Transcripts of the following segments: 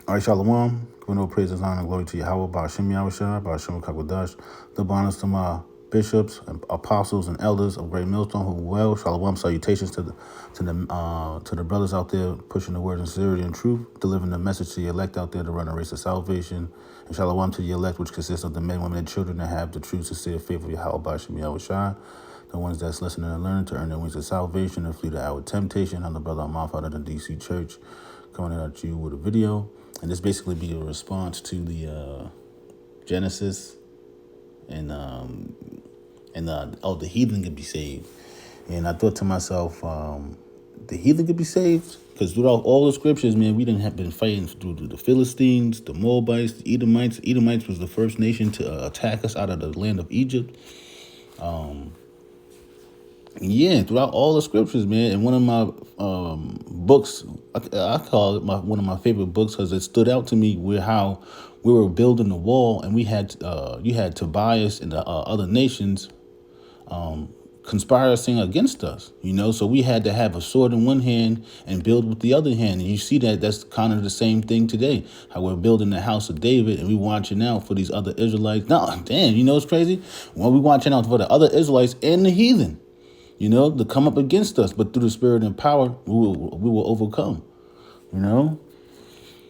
All right, Shalom. Giving all praises, honor, and glory to Yahweh, Ba'ashem Yahushua, Ba'ashem Kakwadash. The bonus to my bishops and apostles and elders of Great Millstone who well. Shalom. Salutations to the brothers out there pushing the word in sincerity and truth, delivering the message to the elect out there to run a race of salvation. And Shalom to the elect, which consists of the men, women, and children that have the true, sincere faith of Yahweh, Ba'ashem Yahushua. The ones that's listening and learning to earn their wings of salvation and flee the hour of temptation. I'm the brother Amalf out of the DC Church, coming at you with a video. And this basically be a response to the Genesis and the heathen could be saved. And I thought to myself, the heathen could be saved because throughout all the scriptures, man, we didn't have been fighting through the Philistines, the Moabites, the Edomites. Edomites was the first nation to attack us out of the land of Egypt. Yeah, throughout all the scriptures, man. And one of my books, I call it one of my favorite books because it stood out to me where how we were building the wall and we had you had Tobias and the other nations conspiring against us, so we had to have a sword in one hand and build with the other hand. And you see that's kind of the same thing today, how we're building the house of David and we watching out for these other Israelites. No, damn, it's crazy. Well, we watching out for the other Israelites and the heathen, to come up against us, but through the spirit and power, we will overcome, And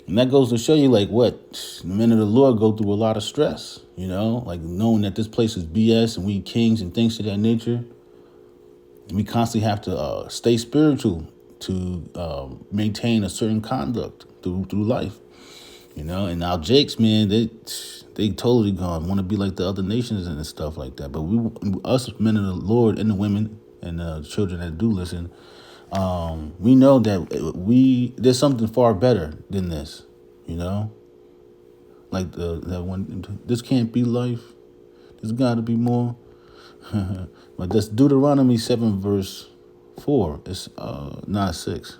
that goes to show you, like, what the men of the Lord go through a lot of stress, like knowing that this place is BS and we kings and things of that nature. We constantly have to stay spiritual to maintain a certain conduct through life, And now Jakes, man, they totally gone want to be like the other nations and stuff like that. But us men of the Lord and the women and the children that do listen, we know that there's something far better than this, Like that one, this can't be life. There's got to be more. But that's Deuteronomy 7 verse 4. It's not 6.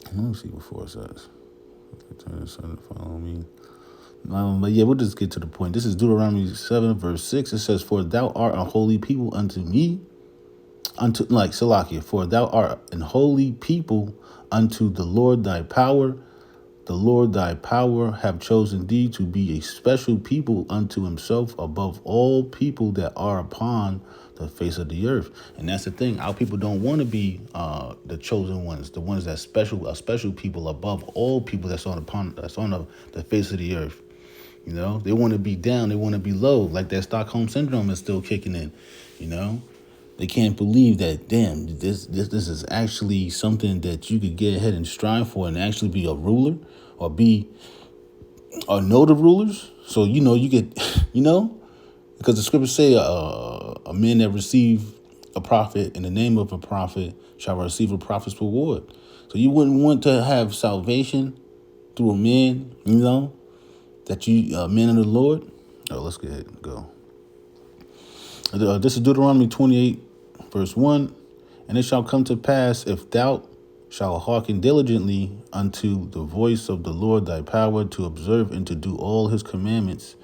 Let me see what 4 says. Turn the sun to follow me. But yeah, we'll just get to the point. This is Deuteronomy 7 verse 6. It says, "For thou art a holy people unto me." For thou art an holy people unto the Lord thy power. The Lord thy power have chosen thee to be a special people unto himself above all people that are upon the face of the earth. And that's the thing. Our people don't want to be the chosen ones, the ones that a special people above all people that's on the face of the earth. They want to be down. They want to be low, like that Stockholm syndrome is still kicking in. They can't believe that, damn, this is actually something that you could get ahead and strive for and actually be a ruler or know the rulers. So, you get, because the scriptures say a man that receive a prophet in the name of a prophet shall receive a prophet's reward. So you wouldn't want to have salvation through a man, that you, man of the Lord. Oh, let's get ahead and go. This is Deuteronomy 28, verse 1. "And it shall come to pass, if thou shalt hearken diligently unto the voice of the Lord thy power, to observe and to do all his commandments,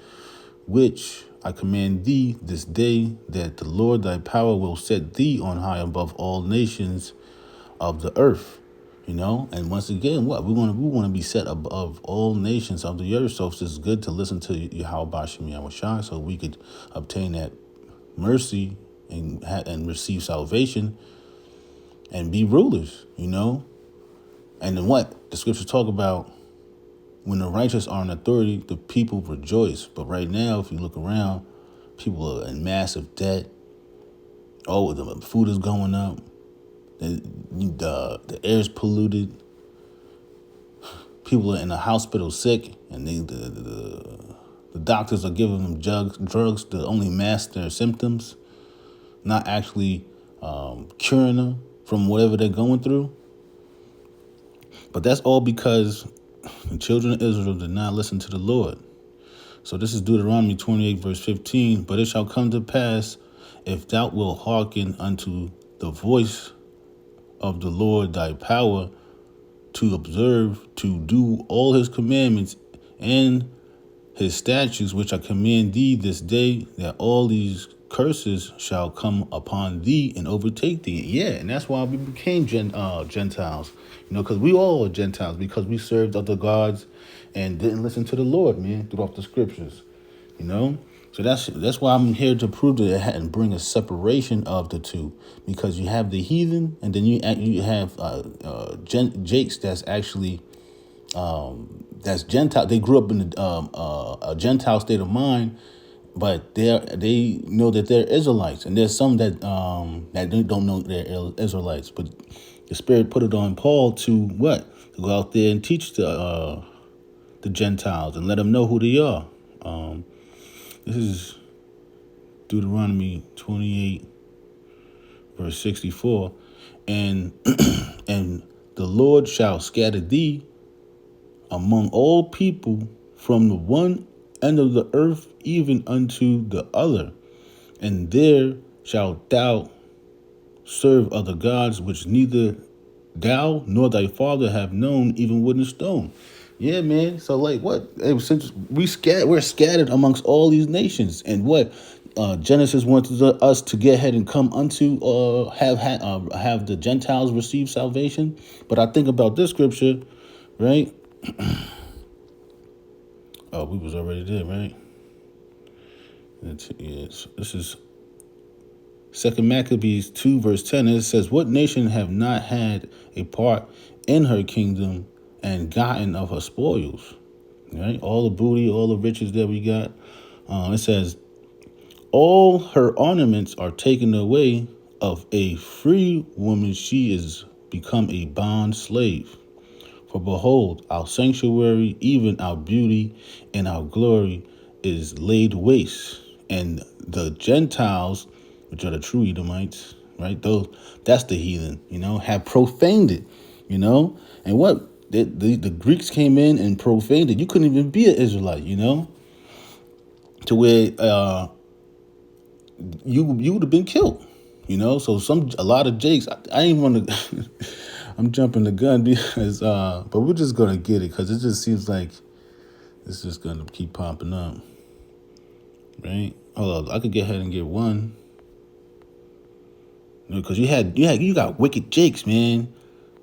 which I command thee this day, that the Lord thy power will set thee on high above all nations of the earth." And once again, we want to be set above all nations of the earth. So it's just good to listen to Yahweh Ba'ashem Yahushua, so we could obtain that mercy and receive salvation and be rulers, And then what the scriptures talk about, when the righteous are in authority, the people rejoice. But right now, if you look around, people are in massive debt. Oh, the food is going up. The air is polluted. People are in the hospital sick, and the doctors are giving them drugs to only mask their symptoms, not actually curing them from whatever they're going through. But that's all because the children of Israel did not listen to the Lord. So this is Deuteronomy 28, verse 15. "But it shall come to pass, if thou wilt hearken unto the voice of the Lord thy power, to observe, to do all his commandments and his statutes, which I command thee this day, that all these curses shall come upon thee and overtake thee. Yeah, and that's why we became Gentiles. Because we all are Gentiles because we served other gods and didn't listen to the Lord, man, throughout the scriptures. So that's why I'm here to prove that and bring a separation of the two, because you have the heathen and then you have Jakes that's actually that's Gentile. They grew up in a Gentile state of mind, but they know that they're Israelites, and there's some that don't know they're Israelites. But the Spirit put it on Paul to what? To go out there and teach the Gentiles and let them know who they are. This is Deuteronomy 28, verse 64, and and the Lord shall scatter thee among all people from the one end of the earth even unto the other, and there shalt thou serve other gods which neither thou nor thy father have known, even wood and stone. Yeah, man. So like what? Since we're scattered amongst all these nations, and what Genesis wanted us to get ahead and come unto have the Gentiles receive salvation. But I think about this scripture, right? Oh, we was already there, right? Yes, this is 2 Maccabees 2, verse 10. It says, "What nation have not had a part in her kingdom and gotten of her spoils?" Right? All the booty, all the riches that we got. It says, "All her ornaments are taken away. Of a free woman she is become a bond slave. For behold, our sanctuary, even our beauty and our glory, is laid waste. And the Gentiles, which are the true Edomites, right? That's the heathen, have profaned it, And what? The Greeks came in and profaned it. You couldn't even be an Israelite, to where you would have been killed, So a lot of Jakes, I ain't want to. I'm jumping the gun because, but we're just gonna get it because it just seems like it's just gonna keep popping up, right? Hold on, I could get ahead and get one, because you got wicked Jakes, man.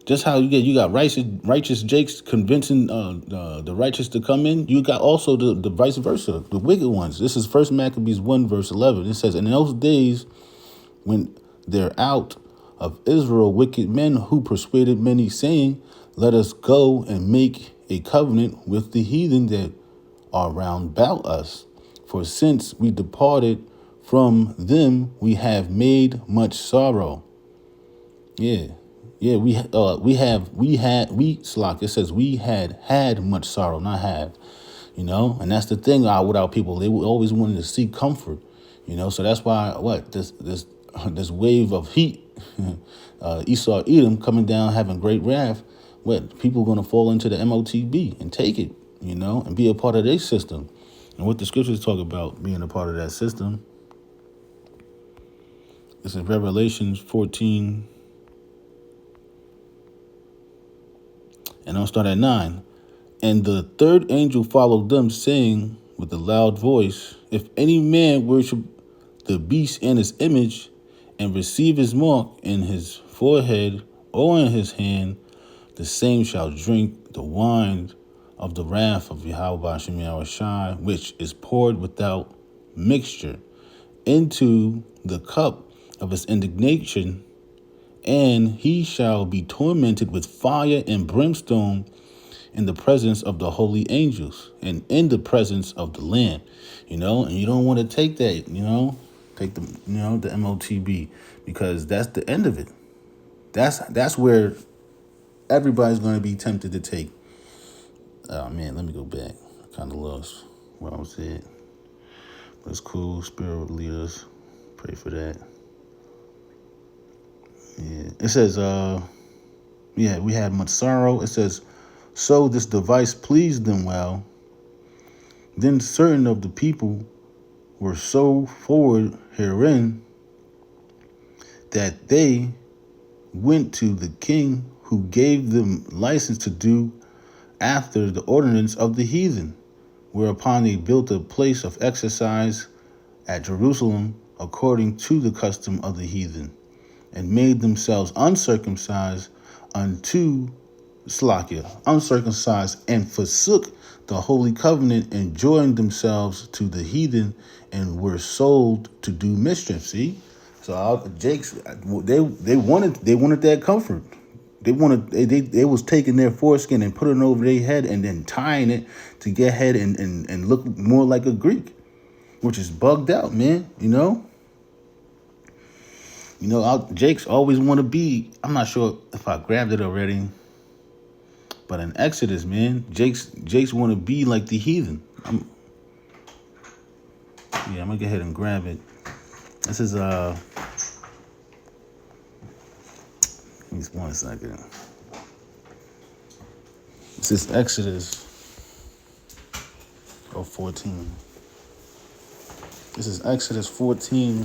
Just how you got righteous Jakes convincing the righteous to come in. You got also the vice versa, the wicked ones. This is First Maccabees 1 verse 11. It says, "In those days when they're out of Israel wicked men who persuaded many, saying, Let us go and make a covenant with the heathen that are round about us. For since we departed from them, we have made much sorrow." Yeah. Yeah, Slock, it says we had much sorrow, not have, and that's the thing with our people. They always wanted to seek comfort, so that's why this wave of heat, Esau Edom coming down having great wrath, people going to fall into the MOTB and take it, and be a part of their system. And what the scriptures talk about being a part of that system, this is Revelation 14, and I'll start at 9. "And the third angel followed them, saying with a loud voice, If any man worship the beast and his image, and receive his mark in his forehead or in his hand, the same shall drink the wine of the wrath of Yahweh Shem Yahushai, which is poured without mixture into the cup of his indignation, and he shall be tormented with fire and brimstone in the presence of the holy angels and in the presence of the Lamb." And you don't want to take that, take the MOTB, because that's the end of it. That's where everybody's going to be tempted to take. Oh man, let me go back. I kind of lost where I was at. But it's cool. Spirit will lead us. Pray for that. Yeah. It says, we had much sorrow. It says, "So this device pleased them well. Then certain of the people were so forward herein that they went to the king, who gave them license to do after the ordinance of the heathen, whereupon they built a place of exercise at Jerusalem according to the custom of the heathen, and made themselves uncircumcised unto Slakia, uncircumcised, and forsook the holy covenant and joined themselves to the heathen and were sold to do mischief. See, so Jake's they wanted that comfort. They was taking their foreskin and putting it over their head and then tying it to get ahead and look more like a Greek, which is bugged out, man. Jake's always want to be. I'm not sure if I grabbed it already, but in Exodus, man, Jake's want to be like the heathen. I'm gonna go ahead and grab it. This is give me 1 second. This is Exodus 14. This is Exodus 14,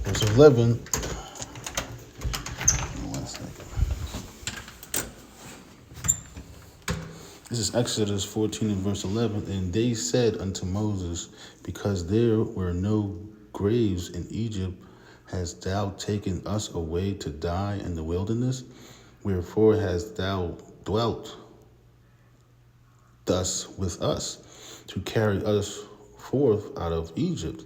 verse 11. 1 second. This is Exodus 14 and verse 11. And they said unto Moses, because there were no graves in Egypt, hast thou taken us away to die in the wilderness? Wherefore hast thou dwelt thus with us, to carry us forth out of Egypt?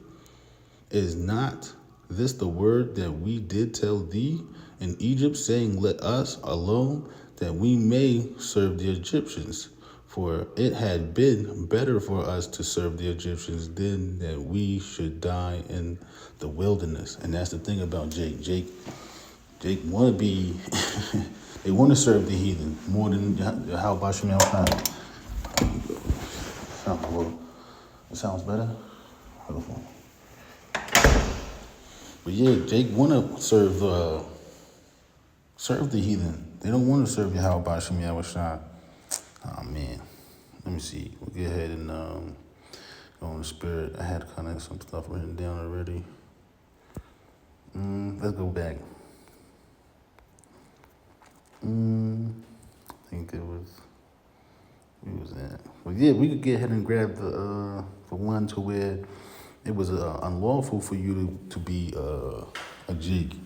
Is not this the word that we did tell thee in Egypt, saying, let us alone, that we may serve the Egyptians? For it had been better for us to serve the Egyptians than that we should die in the wilderness. And that's the thing about Jake. Jake want to be, they want to serve the heathen more than how Bashim al. It sounds better. But yeah, Jake want to serve the heathen. They don't want to serve Yahweh Bashim Yahushua. Oh man, let me see. We'll get ahead and go on the spirit. I had kind of some stuff written down already. Let's go back. I think it was. Where was that? Well, yeah, we could get ahead and grab the one to where it was unlawful for you to be a jig.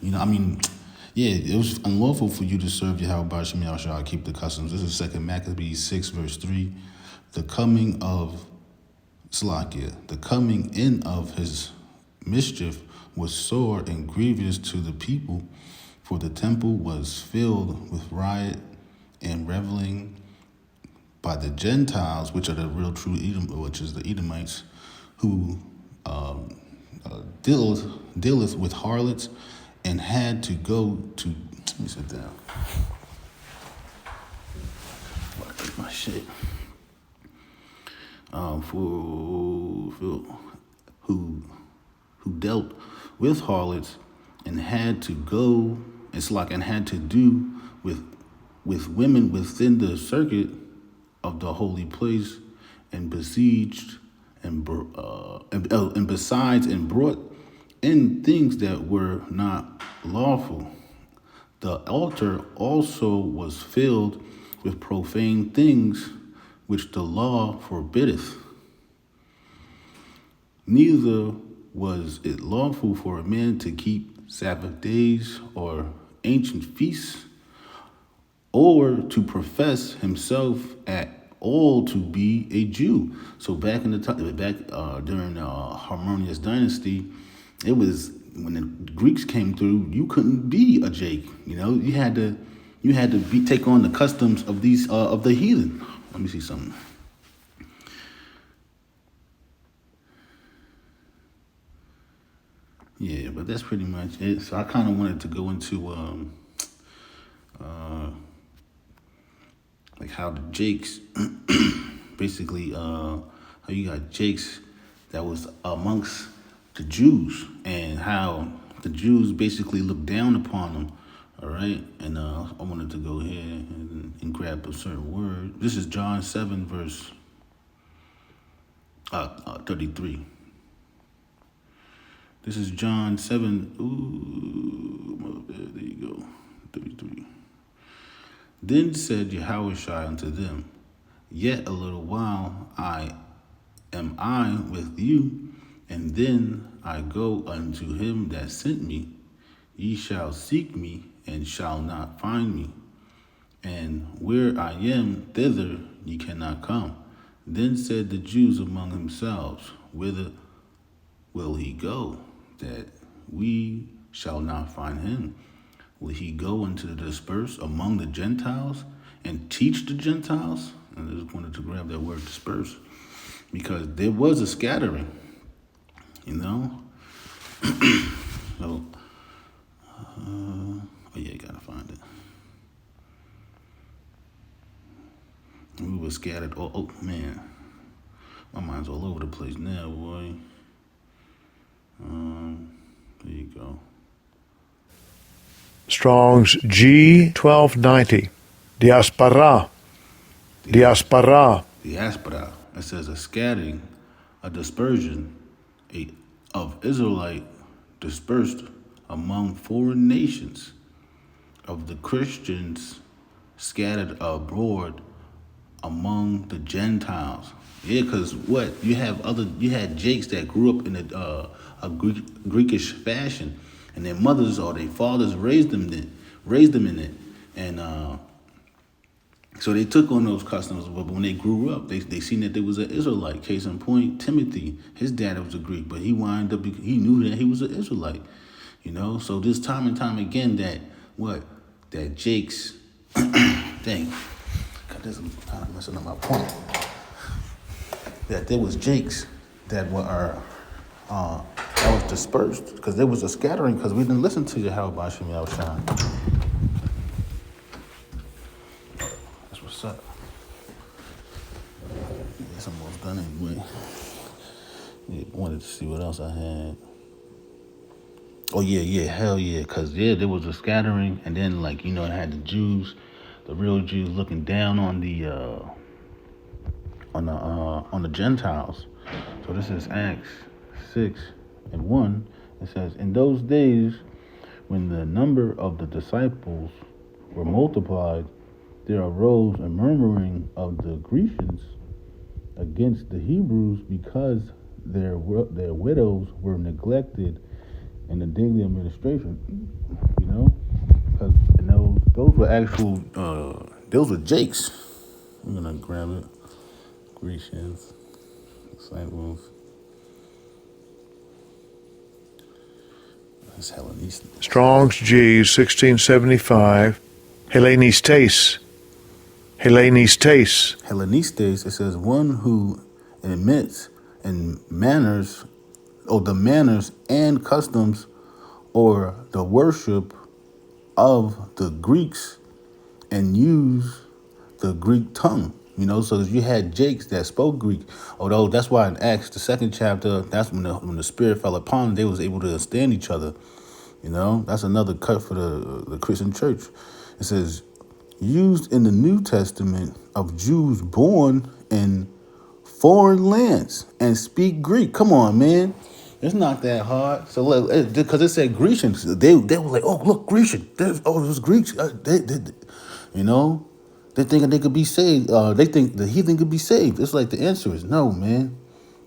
Yeah, it was unlawful for you to serve Yahweh Bashim Yahushua, keep the customs. This is 2 Maccabees 6, verse 3. The coming of Slakia, the coming in of his mischief was sore and grievous to the people, for the temple was filled with riot and reveling by the Gentiles, which are the real true Edom, which is the Edomites, who dealeth with harlots, and had to go to. Let me sit down. My shit. Who dealt with harlots and had to go. And had to do with women within the circuit of the holy place, and besieged and besides and brought in things that were not lawful. The altar also was filled with profane things, which the law forbiddeth. Neither was it lawful for a man to keep Sabbath days or ancient feasts, or to profess himself at all to be a Jew. So back in the time, during the Harmonious Dynasty, it was when the Greeks came through, you couldn't be a Jake. You had to take on the customs of these of the heathen. Let me see something. Yeah, but that's pretty much it. So I kind of wanted to go into like how the Jakes basically how you got Jakes that was amongst the Jews, and how the Jews basically looked down upon them. All right, and I wanted to go ahead and grab a certain word. This is John 7 verse 33. This is John 7. Ooh, there you go. 33. Then said Yahushua unto them, yet a little while, am I with you? And then I go unto him that sent me. Ye shall seek me, and shall not find me. And where I am, thither ye cannot come. Then said the Jews among themselves, Whither will he go, that we shall not find him? Will he go into the disperse among the Gentiles and teach the Gentiles? And I just wanted to grab that word disperse, because there was a scattering, you know? So, oh yeah, gotta find it. We were scattered. Oh man, my mind's all over the place now, boy. There you go. Strong's G1290. Diaspora. Diaspora. Diaspora. It says a scattering, a dispersion, of Israelite dispersed among foreign nations, of the Christians scattered abroad among the Gentiles. Yeah, because what you had Jakes that grew up in a Greekish fashion, and their mothers or their fathers raised them in it, and so they took on those customs. But when they grew up, they seen that there was an Israelite. Case in point, Timothy, his dad was a Greek, but he knew that he was an Israelite. You know, so this time and time again that Jakes, dang, God, this is kind of messing up my point. That there was Jakes that was dispersed, because there was a scattering, because we didn't listen to Yahweh Bashim Yahushua. That's what's up. It's almost done anyway. Yeah, wanted to see what else I had. Oh yeah, hell yeah, because there was a scattering, and then it had the Jews, the real Jews, looking down on the Gentiles. So this is Acts 6:1. It says, in those days, when the number of the disciples were multiplied, there arose a murmuring of the Grecians against the Hebrews, because their widows were neglected in the daily administration. You know, because those were actual those were Jakes. I'm gonna grab it. Grecians, disciples. It's Hellenistic. Strong's G1675. Hellenistes. Hellenistes. Hellenistes, it says one who admits in manners, or the manners and customs, or the worship of the Greeks, and use the Greek tongue. You know, so you had Jakes that spoke Greek. Although that's why in Acts, the 2nd chapter, that's when the Spirit fell upon them, they was able to understand each other. You know, that's another cut for the Christian church. It says, used in the New Testament of Jews born in foreign lands and speak Greek. Come on, man. It's not that hard. So, because it said Grecians, they were like, oh, look, Grecian. It was Greeks. You know, they thinking they could be saved. They think the heathen could be saved. It's like the answer is no, man.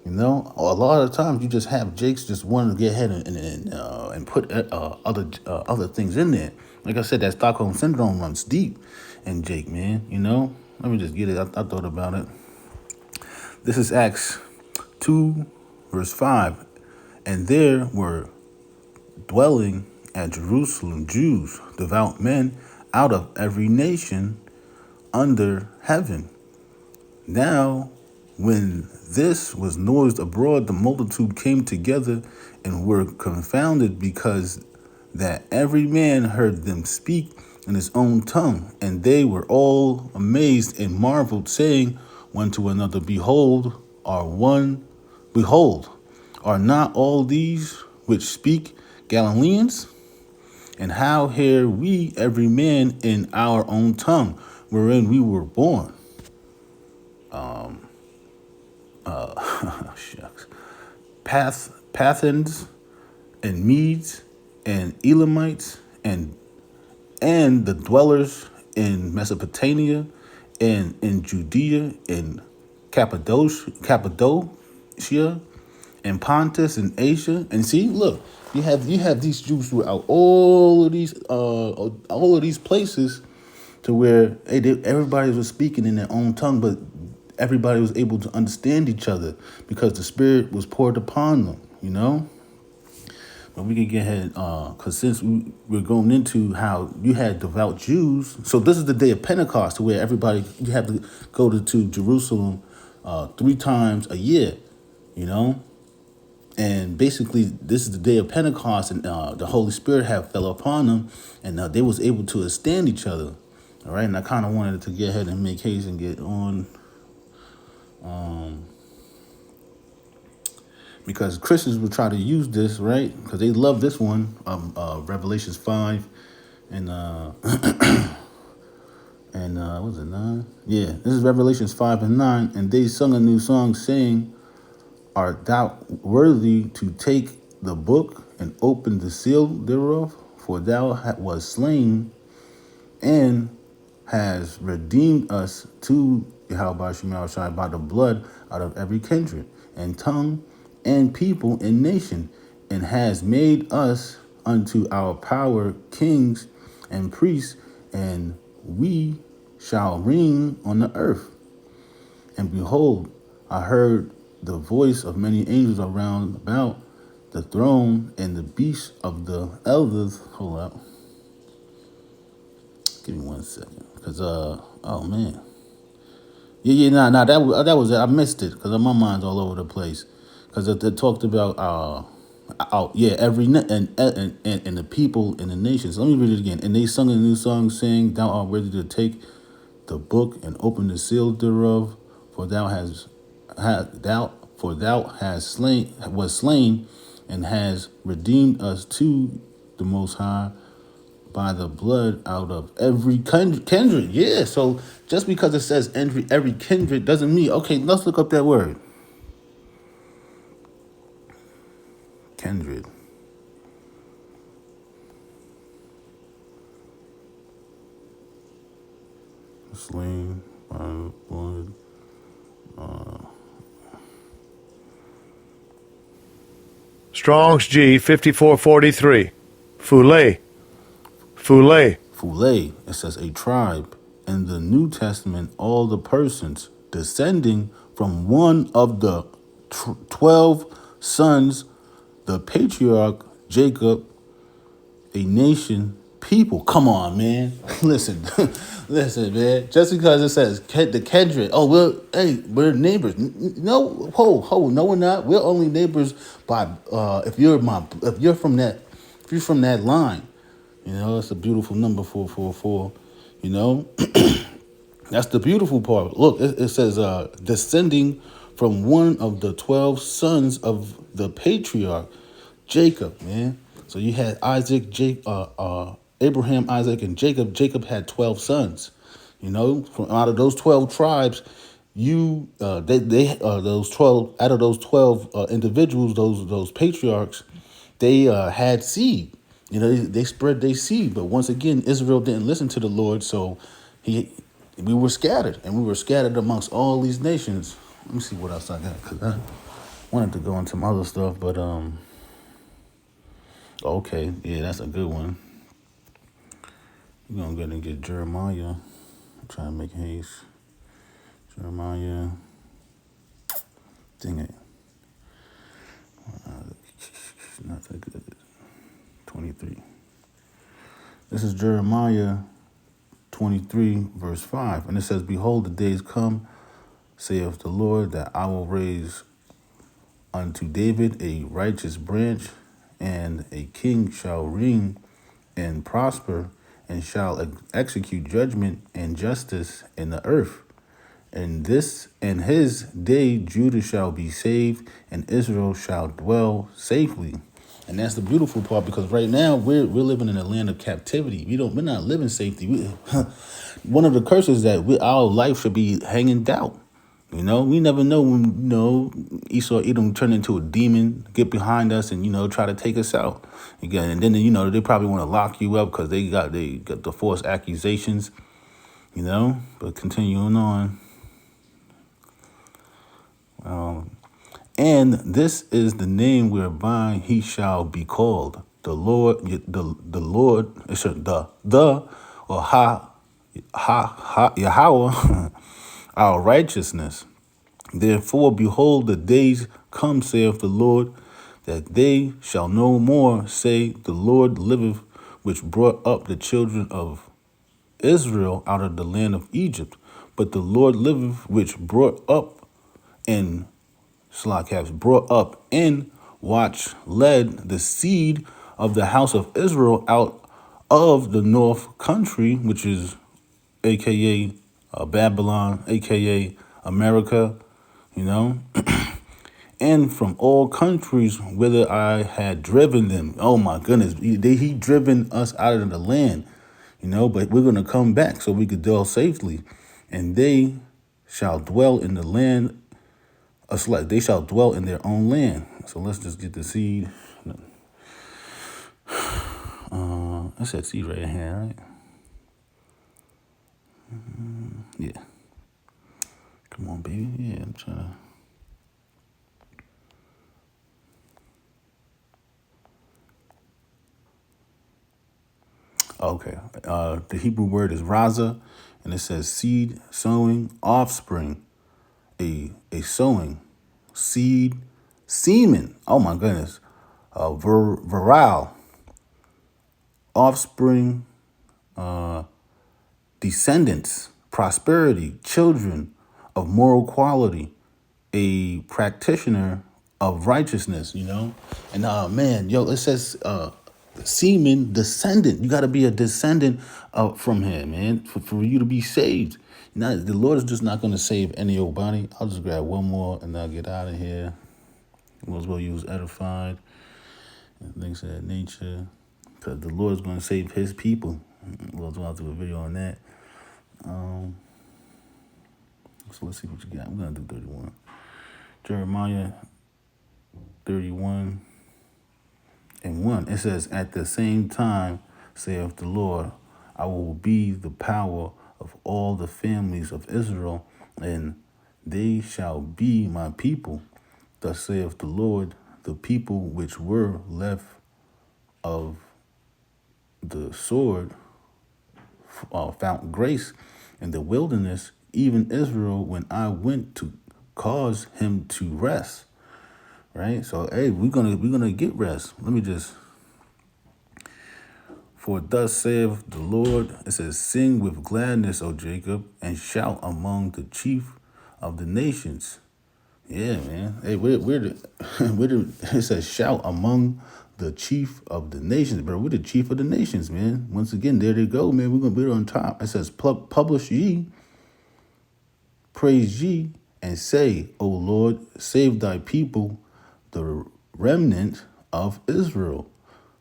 You know, a lot of times you just have Jakes just wanting to get ahead and put other things in there. Like I said, that Stockholm syndrome runs deep in Jake, man. You know, let me just get it. I thought about it. This is Acts 2:5, and there were dwelling at Jerusalem Jews, devout men, out of every nation under heaven. Now, when this was noised abroad, the multitude came together and were confounded, because that every man heard them speak in his own tongue. And they were all amazed and marveled, saying one to another, Behold, are not all these which speak Galileans? And how hear we every man in our own tongue, wherein we were born? Shucks. Pathans and Medes and Elamites and the dwellers in Mesopotamia and in Judea and Cappadocia Galatia and Pontus and Asia. And see, look, you have these Jews throughout all of these places, to where everybody was speaking in their own tongue, but everybody was able to understand each other because the Spirit was poured upon them. But we can get ahead, because since we're going into how you had devout Jews, so this is the day of Pentecost, to where you have to go to Jerusalem 3 times a year, and basically this is the day of Pentecost, and the Holy Spirit have fell upon them, and they was able to withstand each other. All right, and I kind of wanted to get ahead and make haste and get on. Because Christians would try to use this, right? Because they love this one, Revelations 5, and what was it, 9? Yeah, this is Revelations 5 and 9, and they sung a new song, saying, "Art thou worthy to take the book and open the seal thereof? For thou was slain and has redeemed us to Yahweh Shema Shai by the blood out of every kindred and tongue and people and nation, and has made us unto our power kings and priests, and we shall reign on the earth. And behold, I heard the voice of many angels around about the throne and the beasts of the elders." Hold up. Give me 1 second. Because, oh man. That was it. I missed it because my mind's all over the place. Because it talked about, every and the people and the nations. Let me read it again. "And they sung a new song, saying, Thou art worthy to take the book and open the seal thereof, for thou hast was slain, and has redeemed us to the Most High by the blood out of every kindred." Yeah, so just because it says every kindred doesn't mean, okay, let's look up that word. Kindred. Slain by blood. Strong's G 5443. Fule. Fule, it says a tribe. In the New Testament, all the persons descending from one of the 12 sons, the patriarch Jacob, a nation, people. Come on, man. Listen, man. Just because it says the kindred, we're neighbors. No, no, we're not. We're only neighbors by if you're from that line. It's a beautiful number, 444. That's the beautiful part. Look, it says descending from one of the 12 sons of the patriarch Jacob, man. So you had Abraham, Isaac, and Jacob. Jacob had 12 sons. From out of those 12 tribes, those 12 out of those 12 individuals, those patriarchs, they had seed. They spread their seed. But once again, Israel didn't listen to the Lord, so we were scattered, and we were scattered amongst all these nations. Let me see what else I got, because I wanted to go into some other stuff, but okay, yeah, that's a good one. We're going to go ahead and get Jeremiah. I'm trying to make haste. Jeremiah. Dang it. Not that good. 23. This is Jeremiah 23, verse 5. And it says, "Behold, the days come, saith the Lord, that I will raise unto David a righteous branch, and a king shall reign and prosper, and shall execute judgment and justice in the earth. And in his day Judah shall be saved, and Israel shall dwell safely." And that's the beautiful part, because right now we're living in a land of captivity. We're not living safety. One of the curses that our life should be hanging doubt. We never know when Esau Edom turn into a demon, get behind us, and try to take us out again. And then they probably want to lock you up because they got the false accusations. But continuing on. And this is the name whereby he shall be called, the Lord, the Lord, or Yahweh, our righteousness. Therefore, behold, the days come, saith the Lord, that they shall no more say, the Lord liveth, which brought up the children of Israel out of the land of Egypt. But the Lord liveth, which brought up in brought up in led the seed of the house of Israel out of the north country, which is aka Babylon, aka America, you know, and from all countries whither I had driven them. Oh my goodness, he driven us out of the land, you know, but we're going to come back so we could dwell safely. And they shall dwell in the land, they shall dwell in their own land. So let's just get the seed. That's that seed right here, right? Yeah. Come on, baby. Yeah, I'm trying to. Okay. The Hebrew word is raza, and it says seed, sowing, offspring, a sowing, seed, semen. Oh my goodness. Virile, offspring, descendants, prosperity, children of moral quality, a practitioner of righteousness, you know? And man, yo, it says semen, descendant. You got to be a descendant from him, man, for you to be saved. Now, the Lord is just not going to save any old body. I'll just grab one more and I'll get out of here. Might as well use edified and things of that nature, because the Lord's going to save his people. I'll do a video on that. So let's see what you got. I'm going to do 31. Jeremiah 31 and 1. It says, at the same time, saith the Lord, I will be the power of all the families of Israel, and they shall be my people. Thus saith the Lord, the people which were left of the sword found grace in the wilderness, even Israel, when I went to cause him to rest. Right? So hey, we're gonna get rest. Let me just, for thus saith the Lord, it says, sing with gladness, O Jacob, and shout among the chief of the nations. Yeah, man. Hey, it says shout among the chief of the nations, bro. We're the chief of the nations, man. Once again, there they go, man. We're gonna be on top. It says, publish ye, praise ye, and say, O Lord, save thy people, the remnant of Israel.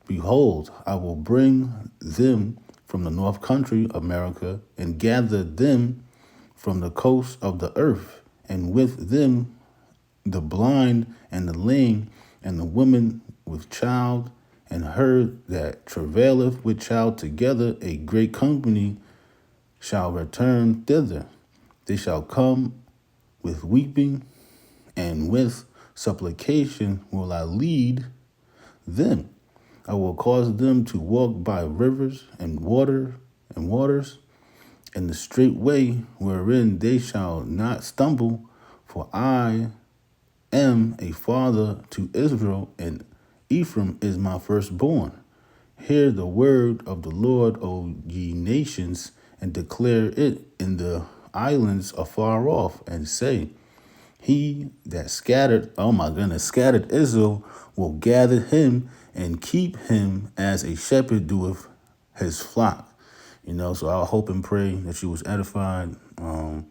Behold, I will bring them from the north country, America, and gather them from the coast of the earth, and with them the blind and the lame, and the woman with child, and her that travaileth with child together, a great company shall return thither. They shall come with weeping, and with supplication will I lead them. I will cause them to walk by rivers and waters, in the straight way wherein they shall not stumble, for I am a father to Israel, and Ephraim is my firstborn. Hear the word of the Lord, O ye nations, and declare it in the islands afar off, and say, he that scattered Israel will gather him and keep him as a shepherd doeth his flock. You know, so I hope and pray that you was edified. I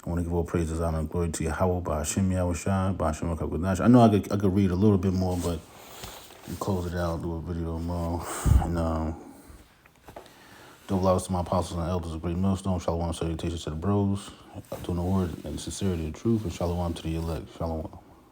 want to give all praises, honor, and glory to Yahweh, by Hashem Yahushua, by Hashem HaKadosh. I know I could read a little bit more, but we close it out, do a video tomorrow. And double hours to my apostles and elders of Great Millstone. Shalom, salutations to the bros. Doing the word and sincerity and truth. And shalom to the elect. Shalom.